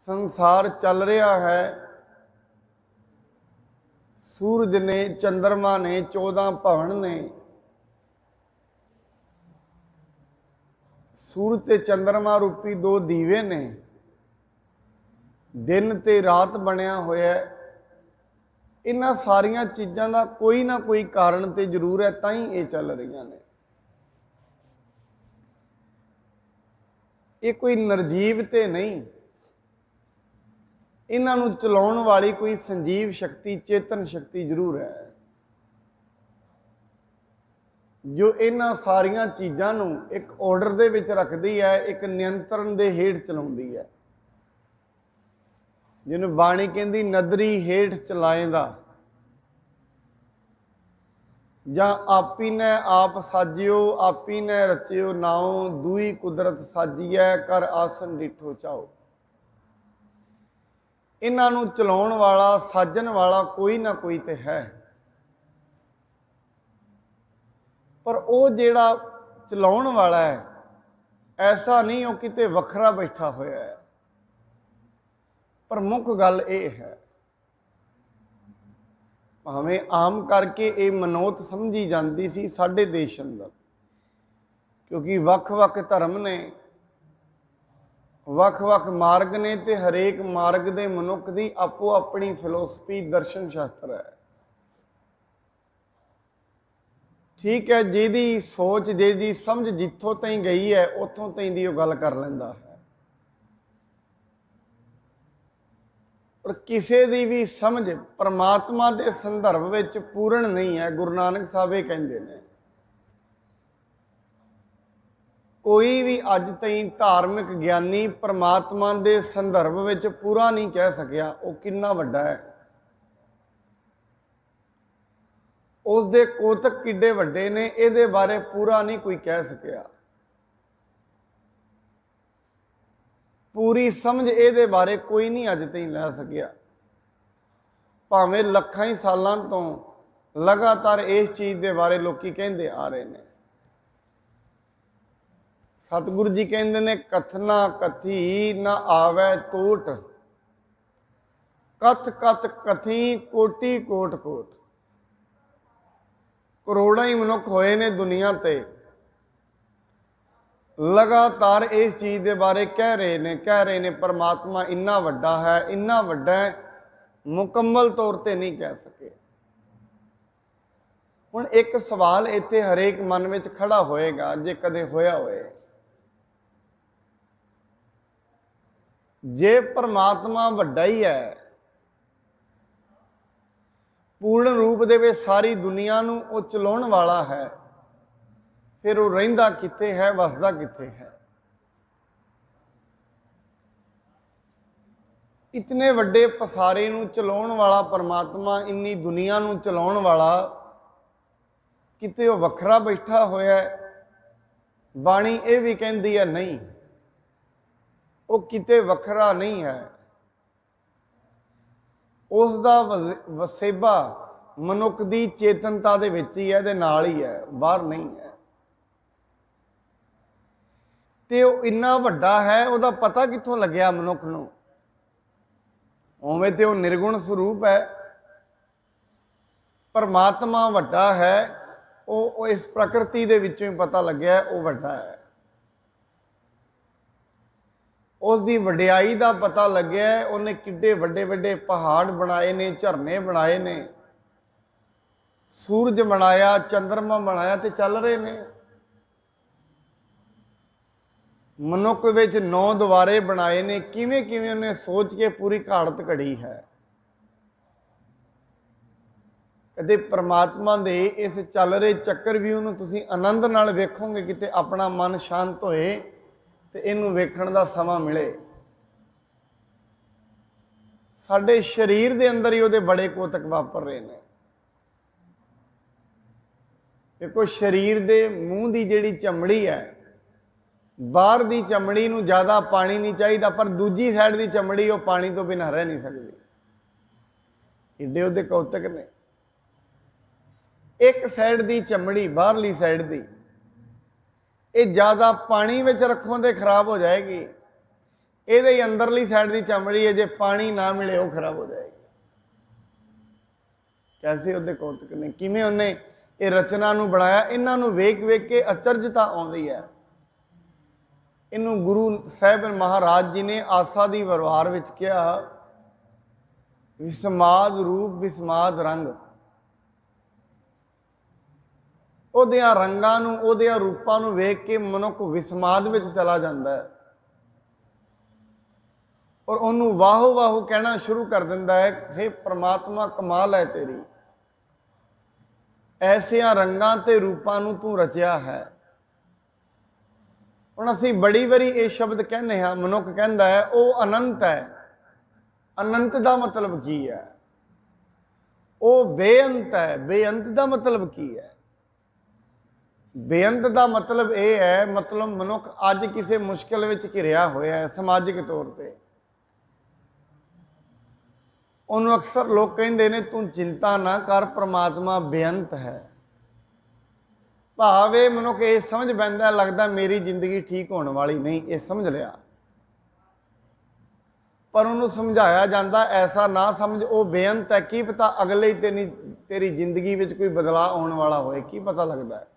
संसार चल रहा है। सूरज ने, चंद्रमा ने, 14 भवन ने। सूरज ते चंद्रमा रूपी 2 दीवे ने। दिन ते रात बनया होया। इन्हां सारियां चीज़ां दा कोई ना कोई कारण ते जरूर है, तां ही ये चल रही ने। ये कोई निर्जीव ते नहीं, इन्हां नूं चलाउण वाली कोई संजीव शक्ति, चेतन शक्ति जरूर है, जो इन्हां सारियां चीज़ां नूं एक ऑर्डर दे विच रखदी है, एक नियंत्रण दे हेठ चलाउंदी है। जिन्होंने बाणी कहती नदरी हेठ चलाएंदा, जां आपी ने आप साजियो, आपी ने रचियो नाओ, दूई कुदरत साजिए कर आसन डिठो चाओ। इन्हां नूं चलाउण वाला, साजन वाला कोई ना कोई तो है, पर वो जिहड़ा चलाउण वाला है ऐसा नहीं वो किते वखरा बैठा होया है। पर मुख गल ये है, भावें आम करके ये मनोत समझी जाती सी साडे देश अंदर, क्योंकि वख-वख धर्म ने, वख-वख मार्ग ने, ते हरेक मार्ग दे मनुख दी आपो अपनी फिलोसफी, दर्शन शास्त्र है। ठीक है, जिहदी सोच, जिहदी समझ जिथों ताईं गई है उत्थों ताईं दी गल कर लैंदा है। और किसी की भी समझ परमात्मा के संदर्भ में पूर्ण नहीं है। गुरु नानक साहब ये कहते हैं, कोई भी अज तई धार्मिक ज्ञानी परमात्मा के संदर्भ में पूरा नहीं कह सकिया वो कितना वड्डा है, उसके कोतक किड्डे वड्डे ने, ये बारे पूरा नहीं कोई कह सकिया। पूरी समझ ये बारे कोई नहीं अज तक लै सकिया, भावें लखां ही सालों तो लगातार इस चीज़ के बारे लोग कहते आ रहे हैं। सतगुरु जी कहते ने कथना कथी ना आवे टोट, कथ कथ कथी कोटि कोट कोट। करोड़ों ही मनुख होए ने दुनिया ते, लगातार इस चीज़ के बारे कह रहे ने परमात्मा इन्ना वड्डा है, इन्ना वड्डा है, मुकम्मल तौर पर नहीं कह सके। हुण एक सवाल इत्थे हरेक मन में खड़ा होएगा, जे कदे होया होए, जे परमात्मा वड्डा ही है, पूर्ण रूप दे विच सारी दुनिया नूं वो चलाउण वाला है, फिर वो रहिंदा कित्थे है, वसदा कित्थे है। इतने वड्डे पसारे नूं चलाउण वाला परमात्मा, इन्नी दुनिया नूं चलाउण वाला किते वो वखरा बैठा होया है। बाणी ये भी कहती है नहीं, वो किते वखरा नहीं है, उसका वसेबा मनुख की चेतनता दे विच ही है, दे नाल ही है, बाहर नहीं है। ते वो इन्ना वड्डा है, उसदा पता कित्थों लग्या मनुख नूं? उवें ते वो निर्गुण स्वरूप है। परमात्मा वड्डा है, वो इस प्रकृति दे विचों ही पता लग्या है वो वड्डा है। उसकी वड्याई का पता लग्या है, उन्हें किड्डे वड्डे वड्डे पहाड़ बनाए ने, झरने बनाए ने, सूरज बनाया, चंद्रमा बनाया, तो चल रहे ने। मनुख विच 9 द्वारे बनाए ने, किवें किवें उन्हें सोच के पूरी घाड़त घड़ी है। कदे परमात्मा दे इस चल रहे चक्कर भी उन्होंने तुसीं आनंद नाल वेखोगे, किते अपना मन शांत होए तो इनू वेखण दा समा मिले। साडे शरीर दे अंदर ही उहदे बड़े कोतक वापर रहे ने। देखो, शरीर दे मूँह की जिहड़ी चमड़ी है, बाहर दी चमड़ी नूं ज़्यादा पानी नहीं चाहिए, पर दूजी साइड की चमड़ी वो पानी तो बिना रह नहीं सकती। इड्डे उहदे कौतक ने। एक साइड की चमड़ी, बाहरली साइड की, ये ज़्यादा पानी में रखों तो खराब हो जाएगी, ਇਹਦੇ ਹੀ ਅੰਦਰਲੀ ਸਾਈਡ ਦੀ ਚਮੜੀ ਹੈ, ਜੇ ਪਾਣੀ ਨਾ ਮਿਲੇ ਉਹ ਖਰਾਬ ਹੋ ਜਾਏਗੀ। कैसे ਉਹਦੇ ਕੌਤਕ ਨੇ, ਕਿਵੇਂ ਉਹਨੇ ਇਹ ਰਚਨਾ ਨੂੰ ਬਣਾਇਆ। ਇਹਨਾਂ ਨੂੰ ਵੇਖ ਵੇਖ ਕੇ ਅਚਰਜਤਾ ਆਉਂਦੀ ਹੈ। ਇਹਨੂੰ ਗੁਰੂ ਸਾਹਿਬ ਮਹਾਰਾਜ ਜੀ ਨੇ ਆਸਾ ਦੀ ਵਰਵਾਰ ਵਿੱਚ ਕਿਹਾ, ਵਿਸਮਾਦ ਰੂਪ ਵਿਸਮਾਦ ਰੰਗ। ਉਹਦਿਆਂ ਰੰਗਾਂ ਨੂੰ, ਉਹਦਿਆਂ ਰੂਪਾਂ ਨੂੰ ਵੇਖ ਕੇ ਮਨੁੱਖ ਵਿਸਮਾਦ ਵਿੱਚ ਚਲਾ ਜਾਂਦਾ ਹੈ ਔਰ ਉਹਨੂੰ ਵਾਹੋ ਵਾਹੋ ਕਹਿਣਾ ਸ਼ੁਰੂ ਕਰ ਦਿੰਦਾ ਹੈ, ਹੇ ਪ੍ਰਮਾਤਮਾ ਕਮਾਲ ਹੈ ਤੇਰੀ, ਐਸਿਆਂ ਰੰਗਾਂ ਤੇ ਰੂਪਾਂ ਨੂੰ ਤੂੰ ਰਚਿਆ ਹੈ। ਹੁਣ ਅਸੀਂ ਬੜੀ ਵਾਰੀ ਇਹ ਸ਼ਬਦ ਕਹਿੰਦੇ ਹਾਂ, ਮਨੁੱਖ ਕਹਿੰਦਾ ਹੈ ਉਹ ਅਨੰਤ ਹੈ। ਅਨੰਤ ਦਾ ਮਤਲਬ ਕੀ ਹੈ? ਉਹ ਬੇਅੰਤ ਹੈ। ਬੇਅੰਤ ਦਾ ਮਤਲਬ ਕੀ ਹੈ? ਬੇਅੰਤ ਦਾ ਮਤਲਬ ਇਹ ਹੈ, ਮਤਲਬ ਮਨੁੱਖ ਅੱਜ ਕਿਸੇ ਮੁਸ਼ਕਿਲ ਵਿੱਚ ਘਿਰਿਆ ਹੋਇਆ ਹੈ ਸਮਾਜਿਕ ਤੌਰ ਤੇ, ਉਹਨੂੰ ਅਕਸਰ ਲੋਕ ਕਹਿੰਦੇ ਨੇ ਤੂੰ ਚਿੰਤਾ ਨਾ ਕਰ, ਪ੍ਰਮਾਤਮਾ ਬੇਅੰਤ ਹੈ। ਭਾਵ ਇਹ ਮਨੁੱਖ ਇਹ ਸਮਝ ਪੈਂਦਾ, ਲੱਗਦਾ ਮੇਰੀ ਜ਼ਿੰਦਗੀ ਠੀਕ ਹੋਣ ਵਾਲੀ ਨਹੀਂ, ਇਹ ਸਮਝ ਲਿਆ। ਪਰ ਉਹਨੂੰ ਸਮਝਾਇਆ ਜਾਂਦਾ ਐਸਾ ਨਾ ਸਮਝ, ਉਹ ਬੇਅੰਤ ਹੈ। ਕੀ ਪਤਾ ਅਗਲੇ ਹੀ ਤੇਰੀ ਜ਼ਿੰਦਗੀ ਵਿੱਚ ਕੋਈ ਬਦਲਾਅ ਆਉਣ ਵਾਲਾ ਹੋਏ, ਕੀ ਪਤਾ ਲੱਗਦਾ ਹੈ।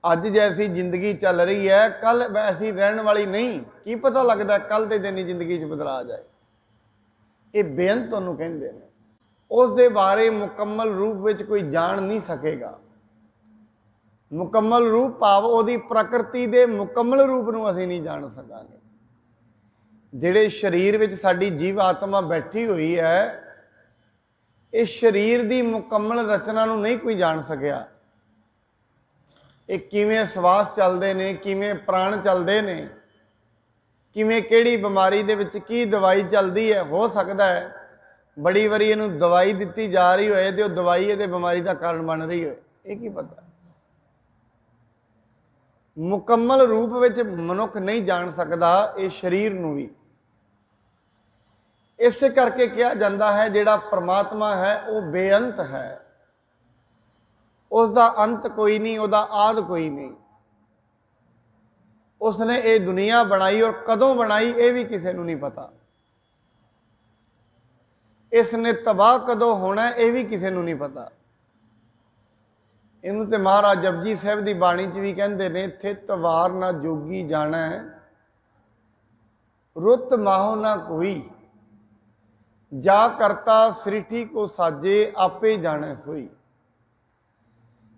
ਅੱਜ ਜੈਸੀ ਜ਼ਿੰਦਗੀ ਚੱਲ ਰਹੀ ਹੈ, ਕੱਲ ਵੈਸੀ ਰਹਿਣ ਵਾਲੀ ਨਹੀਂ, ਕੀ ਪਤਾ ਲੱਗਦਾ ਕੱਲ ਦੇ ਦਿਨ ਹੀ ਜ਼ਿੰਦਗੀ 'ਚ ਬਦਲਾਅ ਆ ਜਾਏ। ਇਹ ਬੇਅੰਤ ਉਹਨੂੰ ਕਹਿੰਦੇ ਨੇ। ਉਸ ਦੇ ਬਾਰੇ ਮੁਕੰਮਲ ਰੂਪ ਵਿੱਚ ਕੋਈ ਜਾਣ ਨਹੀਂ ਸਕੇਗਾ। ਮੁਕੰਮਲ ਰੂਪ ਭਾਵ ਉਹਦੀ ਪ੍ਰਕਿਰਤੀ ਦੇ ਮੁਕੰਮਲ ਰੂਪ ਨੂੰ ਅਸੀਂ ਨਹੀਂ ਜਾਣ ਸਕਾਂਗੇ। ਜਿਹੜੇ ਸਰੀਰ ਵਿੱਚ ਸਾਡੀ ਜੀਵ ਆਤਮਾ ਬੈਠੀ ਹੋਈ ਹੈ, ਇਸ ਸਰੀਰ ਦੀ ਮੁਕੰਮਲ ਰਚਨਾ ਨੂੰ ਨਹੀਂ ਕੋਈ ਜਾਣ ਸਕਿਆ। ਇਹ ਕਿਵੇਂ ਸਵਾਸ ਚੱਲਦੇ ਨੇ, ਕਿਵੇਂ ਪ੍ਰਾਣ ਚੱਲਦੇ ਨੇ, ਕਿਵੇਂ ਕਿਹੜੀ ਬਿਮਾਰੀ ਦੇ ਵਿੱਚ ਕੀ ਦਵਾਈ ਚੱਲਦੀ ਹੈ। ਹੋ ਸਕਦਾ ਹੈ ਬੜੀ ਵਾਰੀ ਇਹਨੂੰ ਦਵਾਈ ਦਿੱਤੀ ਜਾ ਰਹੀ ਹੋਏ ਤੇ ਉਹ ਦਵਾਈ ਇਹਦੇ ਬਿਮਾਰੀ ਦਾ ਕਾਰਨ ਬਣ ਰਹੀ ਹੋਏ, ਇਹ ਕੀ ਪਤਾ। ਮੁਕੰਮਲ ਰੂਪ ਵਿੱਚ ਮਨੁੱਖ ਨਹੀਂ ਜਾਣ ਸਕਦਾ ਇਹ ਸਰੀਰ ਨੂੰ ਵੀ। ਇਸੇ ਕਰਕੇ ਕਿਹਾ ਜਾਂਦਾ ਹੈ ਜਿਹੜਾ ਪਰਮਾਤਮਾ ਹੈ ਉਹ ਬੇਅੰਤ ਹੈ, ਉਸ ਦਾ ਅੰਤ ਕੋਈ ਨਹੀਂ, ਉਹਦਾ ਆਦਿ ਕੋਈ ਨਹੀਂ। ਉਸਨੇ ਇਹ ਦੁਨੀਆ ਬਣਾਈ ਔਰ ਕਦੋਂ ਬਣਾਈ ਇਹ ਵੀ ਕਿਸੇ ਨੂੰ ਨਹੀਂ ਪਤਾ। ਇਸ ਨੇ ਤਬਾਹ ਕਦੋਂ ਹੋਣਾ ਇਹ ਵੀ ਕਿਸੇ ਨੂੰ ਨਹੀਂ ਪਤਾ। ਇਹਨੂੰ ਤੇ ਮਹਾਰਾਜ ਜਪਜੀ ਸਾਹਿਬ ਦੀ ਬਾਣੀ 'ਚ ਵੀ ਕਹਿੰਦੇ ਨੇ, ਥਿਤ ਵਾਰ ਨਾ ਜੋਗੀ ਜਾਣਾ, ਰੁੱਤ ਮਾਹੋ ਨਾ ਕੋਈ, ਜਾ ਕਰਤਾ ਸ੍ਰਿਠੀ ਕੋ ਸਾਜੇ, ਆਪੇ ਜਾਣੇ ਸੋਈ।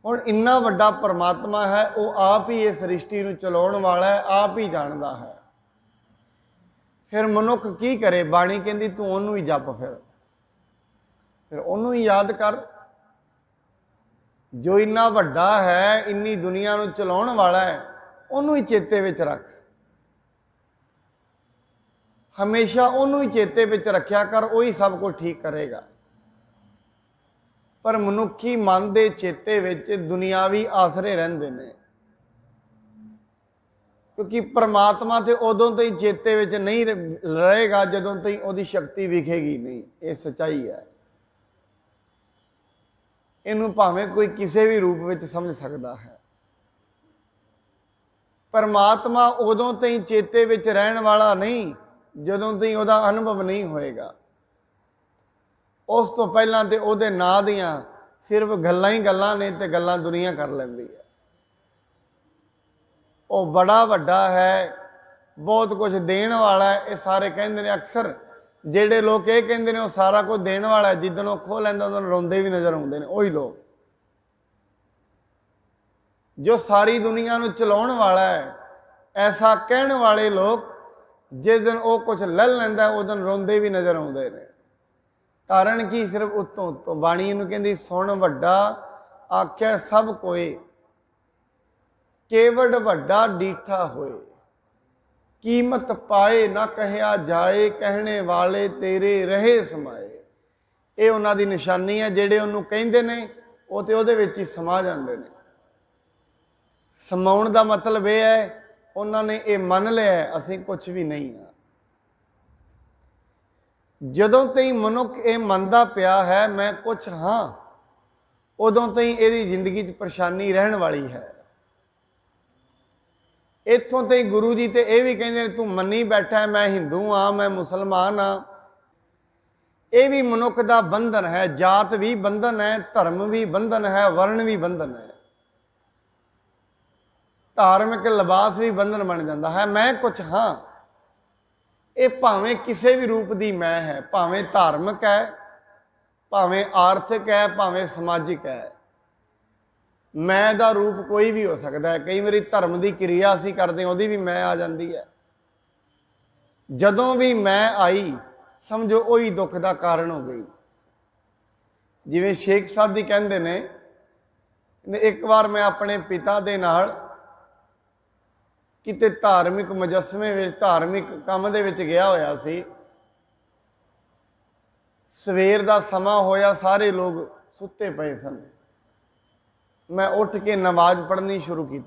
ਹੁਣ ਇੰਨਾ ਵੱਡਾ ਪਰਮਾਤਮਾ ਹੈ, ਉਹ ਆਪ ਹੀ ਇਸ ਸ੍ਰਿਸ਼ਟੀ ਨੂੰ ਚਲਾਉਣ ਵਾਲਾ ਹੈ, ਆਪ ਹੀ ਜਾਣਦਾ ਹੈ। ਫਿਰ ਮਨੁੱਖ ਕੀ ਕਰੇ? ਬਾਣੀ ਕਹਿੰਦੀ ਤੂੰ ਉਹਨੂੰ ਹੀ ਜਪ, ਫਿਰ ਉਹਨੂੰ ਹੀ ਯਾਦ ਕਰ ਜੋ ਇੰਨਾ ਵੱਡਾ ਹੈ, ਇੰਨੀ ਦੁਨੀਆ ਨੂੰ ਚਲਾਉਣ ਵਾਲਾ ਹੈ। ਉਹਨੂੰ ਹੀ ਚੇਤੇ ਵਿੱਚ ਰੱਖ, ਹਮੇਸ਼ਾ ਉਹਨੂੰ ਹੀ ਚੇਤੇ ਵਿੱਚ ਰੱਖਿਆ ਕਰ, ਉਹੀ ਸਭ ਕੁਝ ਠੀਕ ਕਰੇਗਾ। ਪਰ ਮਨੁੱਖੀ ਮਨ ਦੇ ਚੇਤੇ ਵਿੱਚ ਦੁਨਿਆਵੀ ਆਸਰੇ ਰਹਿੰਦੇ ਨੇ, ਕਿਉਂਕਿ ਪਰਮਾਤਮਾ ਤੇ ਉਦੋਂ ਤੋਂ ਹੀ ਚੇਤੇ ਵਿੱਚ ਨਹੀਂ ਰਹੇਗਾ ਜਦੋਂ ਤਾਈਂ ਉਹਦੀ ਸ਼ਕਤੀ ਵਿਖੇਗੀ ਨਹੀਂ। ਇਹ ਸੱਚਾਈ ਹੈ। ਇਹਨੂੰ ਭਾਵੇਂ ਕੋਈ ਕਿਸੇ ਵੀ ਰੂਪ ਵਿੱਚ ਸਮਝ ਸਕਦਾ ਹੈ। ਪਰਮਾਤਮਾ ਉਦੋਂ ਤਾਈਂ ਚੇਤੇ ਵਿੱਚ ਰਹਿਣ ਵਾਲਾ ਨਹੀਂ ਜਦੋਂ ਤਾਈਂ ਉਹਦਾ ਅਨੁਭਵ ਨਹੀਂ ਹੋਏਗਾ। ਉਸ ਤੋਂ ਪਹਿਲਾਂ ਤੇ ਉਹਦੇ ਨਾਂ ਦੀਆਂ ਸਿਰਫ ਗੱਲਾਂ ਹੀ ਗੱਲਾਂ ਨੇ ਤੇ ਗੱਲਾਂ ਦੁਨੀਆ ਕਰ ਲੈਂਦੀ ਹੈ। ਉਹ ਬੜਾ ਵੱਡਾ ਹੈ, ਬਹੁਤ ਕੁਝ ਦੇਣ ਵਾਲਾ ਹੈ, ਇਹ ਸਾਰੇ ਕਹਿੰਦੇ ਨੇ। ਅਕਸਰ ਜਿਹੜੇ ਲੋਕ ਇਹ ਕਹਿੰਦੇ ਨੇ ਉਹ ਸਾਰਾ ਕੁਝ ਦੇਣ ਵਾਲਾ ਹੈ, ਜਿੱਦਣ ਉਹ ਖੋਹ ਲੈਂਦਾ ਉਹਨਾਂ ਨੂੰ ਰੋਂਦੇ ਵੀ ਨਜ਼ਰ ਆਉਂਦੇ ਨੇ। ਉਹੀ ਲੋਕ ਜੋ ਸਾਰੀ ਦੁਨੀਆ ਨੂੰ ਚਲਾਉਣ ਵਾਲਾ ਹੈ, ਐਸਾ ਕਹਿਣ ਵਾਲੇ ਲੋਕ ਜਿਸ ਦਿਨ ਉਹ ਕੁਝ ਲੈ ਲੈਂਦਾ ਉਸ ਦਿਨ ਰੋਂਦੇ ਵੀ ਨਜ਼ਰ ਆਉਂਦੇ ਨੇ। ਕਾਰਨ ਕੀ? ਸਿਰਫ ਉੱਤੋਂ ਉੱਤੋਂ ਬਾਣੀ ਇਹਨੂੰ ਕਹਿੰਦੀ, ਸੁਣ ਵੱਡਾ ਆਖਿਆ ਸਭ ਕੋਏ, ਕੇਵੜ ਵੱਡਾ ਡੀਠਾ ਹੋਏ, ਕੀਮਤ ਪਾਏ ਨਾ ਕਹਿਆ ਜਾਏ, ਕਹਿਣੇ ਵਾਲੇ ਤੇਰੇ ਰਹੇ ਸਮਾਏ। ਇਹ ਉਹਨਾਂ ਦੀ ਨਿਸ਼ਾਨੀ ਹੈ। ਜਿਹੜੇ ਉਹਨੂੰ ਕਹਿੰਦੇ ਨੇ ਉਹ ਤੇ ਉਹਦੇ ਵਿੱਚ ਹੀ ਸਮਾ ਜਾਂਦੇ ਨੇ। ਸਮਾਉਣ ਦਾ ਮਤਲਬ ਇਹ ਹੈ ਉਹਨਾਂ ਨੇ ਇਹ ਮੰਨ ਲਿਆ ਅਸੀਂ ਕੁਝ ਵੀ ਨਹੀਂ ਹਾਂ। ਜਦੋਂ ਤਾਈਂ ਮਨੁੱਖ ਇਹ ਮੰਨਦਾ ਪਿਆ ਹੈ ਮੈਂ ਕੁਝ ਹਾਂ, ਉਦੋਂ ਤਾਈਂ ਇਹਦੀ ਜ਼ਿੰਦਗੀ 'ਚ ਪਰੇਸ਼ਾਨੀ ਰਹਿਣ ਵਾਲੀ ਹੈ। इत्थों ते ही गुरु जी तो यह भी कहते तू मनी बैठा है मैं हिंदू हाँ मैं मुसलमान हाँ। ये भी मनुख का बंधन है, जात भी बंधन है, धर्म भी बंधन है, वर्ण भी बंधन है, धार्मिक लिबास भी बंधन बन जाता है। मैं कुछ हाँ, ये भावें किसी भी रूप की मैं है, भावें धार्मिक है, भावें आर्थिक है, भावें समाजिक है। मैं का रूप कोई भी हो सकता है। कई बार धर्म की क्रिया असी करते हैं वो भी मैं आ जाती है। जदों भी मैं आई समझो वही दुख का कारण हो गई। जिवें शेख साहब जी कहते ने, एक बार मैं अपने पिता दे नाल किते धार्मिक मुजस्मे विच धार्मिक काम दे विच गया होया सी। सवेर का समा होया, सारे लोग सुते पे सन। मैं उठ के नमाज पढ़नी शुरू की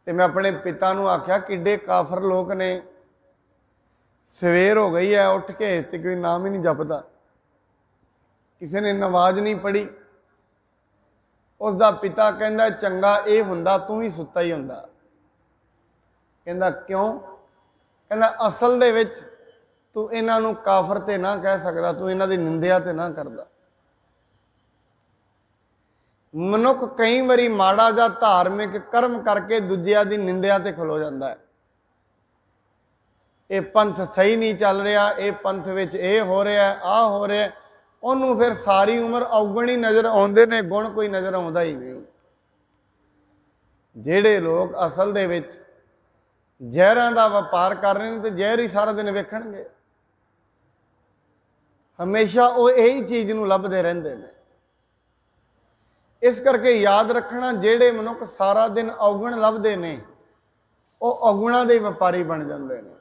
ते मैं अपने पिता नूं आख्या किड्डे काफर लोग ने, सवेर हो गई है उठ के ते कोई नाम ही नहीं जपदा, किसी ने नमाज नहीं पढ़ी। उसका पिता कहंदा चंगा ये हुंदा तू भी सुता ही हुंदा। कहंदा क्यों? कहंदा असल दे विच तू इन्हां नूं काफर ते ना कह सकदा, तू इन्हां दी निंदिया ते ना करदा। मनुख कई बारी माड़ा जा धार्मिक कर्म करके दूजिया की निंदिया ते खलो जाता है। ये पंथ सही नहीं चल रहा, ये पंथ विच ये हो रहा है, आ हो रहा है, उन्होंने फिर सारी उम्र अवगण ही नज़र आते ने, गुण कोई नज़र आता ही नहीं। जेड़े लोग असल दे विच जहरां दा व्यापार कर रहे हैं तो जहर ही सारा दिन वेखणगे, हमेशा वो यही चीज़ नूं लभदे रहिंदे ने। इस करके याद रखना, जेड़े मनुख सारा दिन अवगुण लभदे ने वो अवगुणां दे व्यापारी बन जाते हैं।